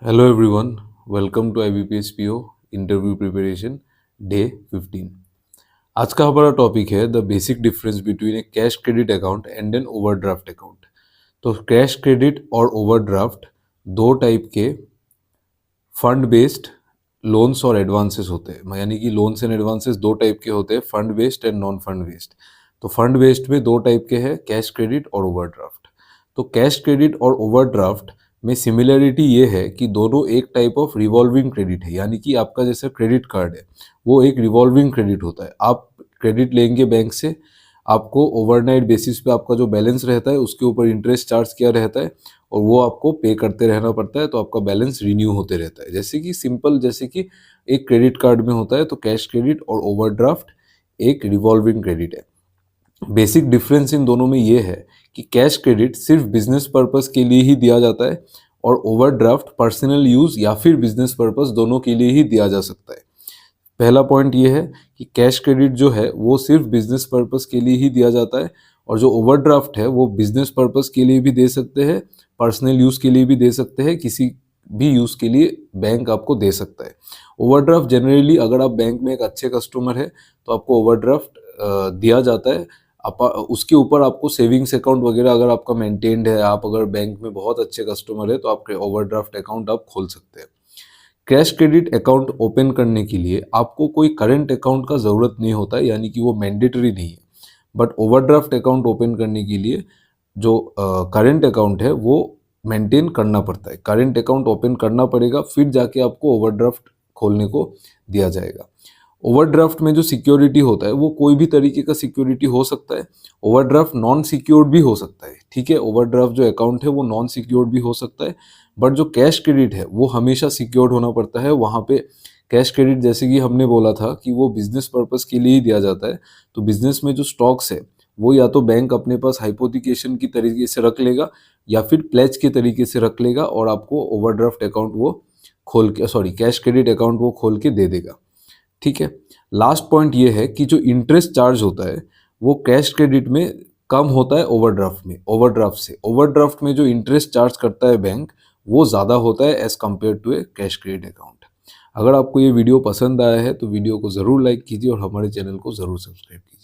Hello everyone, welcome to IBPS PO interview preparation day 15। आज का हमारा टॉपिक है the basic difference between a cash credit account and an overdraft account. तो cash credit और overdraft दो type के fund based loans और advances होते हैं, यानी कि लोन्स एंड एडवांसेस दो टाइप के होते हैं, fund based and non fund based. तो फंड बेस्ड में दो टाइप के हैं, कैश क्रेडिट और ओवरड्राफ्ट। तो कैश क्रेडिट और ओवरड्राफ्ट में सिमिलरिटी ये है कि दोनों एक टाइप ऑफ रिवॉल्विंग क्रेडिट है, यानी कि आपका जैसे क्रेडिट कार्ड है वो एक रिवॉल्विंग क्रेडिट होता है। आप क्रेडिट लेंगे बैंक से, आपको ओवरनाइट बेसिस पे आपका जो बैलेंस रहता है उसके ऊपर इंटरेस्ट चार्ज किया रहता है और वो आपको पे करते रहना पड़ता है, तो आपका बैलेंस रिन्यू होते रहता है। जैसे कि सिंपल, जैसे कि एक क्रेडिट कार्ड में होता है, तो कैश क्रेडिट और ओवरड्राफ्ट एक रिवॉल्विंग क्रेडिट है। बेसिक डिफरेंस इन दोनों में ये है कि कैश क्रेडिट सिर्फ बिजनेस पर्पस के लिए ही दिया जाता है और ओवरड्राफ्ट पर्सनल यूज या फिर बिजनेस पर्पस दोनों के लिए ही दिया जा सकता है। पहला पॉइंट ये है कि कैश क्रेडिट जो है वो सिर्फ बिजनेस पर्पस के लिए ही दिया जाता है और जो ओवरड्राफ्ट है वो बिजनेस पर्पस के लिए भी दे सकते हैं, पर्सनल यूज के लिए भी दे सकते हैं, किसी भी यूज के लिए बैंक आपको दे सकता है। ओवरड्राफ्ट जनरली अगर आप बैंक में एक अच्छे कस्टमर है तो आपको ओवरड्राफ्ट दिया जाता है। आप उसके ऊपर आपको सेविंग्स अकाउंट वगैरह अगर आपका मेंटेन्ड है, आप अगर बैंक में बहुत अच्छे कस्टमर है तो आप ओवरड्राफ्ट अकाउंट आप खोल सकते हैं। कैश क्रेडिट अकाउंट ओपन करने के लिए आपको कोई करंट अकाउंट का ज़रूरत नहीं होता है, यानी कि वो मैंडेटरी नहीं है। बट ओवरड्राफ्ट अकाउंट ओपन करने के लिए जो करंट अकाउंट है वो मेंटेन करना पड़ता है। करंट अकाउंट ओपन करना पड़ेगा, फिर जाके आपको ओवरड्राफ्ट खोलने को दिया जाएगा। ओवरड्राफ्ट में जो सिक्योरिटी होता है वो कोई भी तरीके का सिक्योरिटी हो सकता है। ओवरड्राफ्ट नॉन सिक्योर्ड भी हो सकता है, ठीक है। ओवरड्राफ्ट जो अकाउंट है वो नॉन सिक्योर्ड भी हो सकता है, बट जो कैश क्रेडिट है वो हमेशा सिक्योर्ड होना पड़ता है। वहाँ पे कैश क्रेडिट, जैसे कि हमने बोला था कि वो बिजनेस पर्पस के लिए ही दिया जाता है, तो बिजनेस में जो स्टॉक्स है वो या तो बैंक अपने पास हाइपोथिकेशन की तरीके से रख लेगा या फिर प्लेज के तरीके से रख लेगा और आपको ओवरड्राफ्ट अकाउंट वो खोल के, सॉरी, कैश क्रेडिट अकाउंट वो खोल के दे देगा, ठीक है। लास्ट पॉइंट ये है कि जो इंटरेस्ट चार्ज होता है वो कैश क्रेडिट में कम होता है ओवरड्राफ्ट में। ओवरड्राफ्ट से, ओवरड्राफ्ट में जो इंटरेस्ट चार्ज करता है बैंक वो ज़्यादा होता है as compared to a cash credit account. अगर आपको ये वीडियो पसंद आया है तो वीडियो को ज़रूर लाइक कीजिए और हमारे चैनल को ज़रूर सब्सक्राइब कीजिए।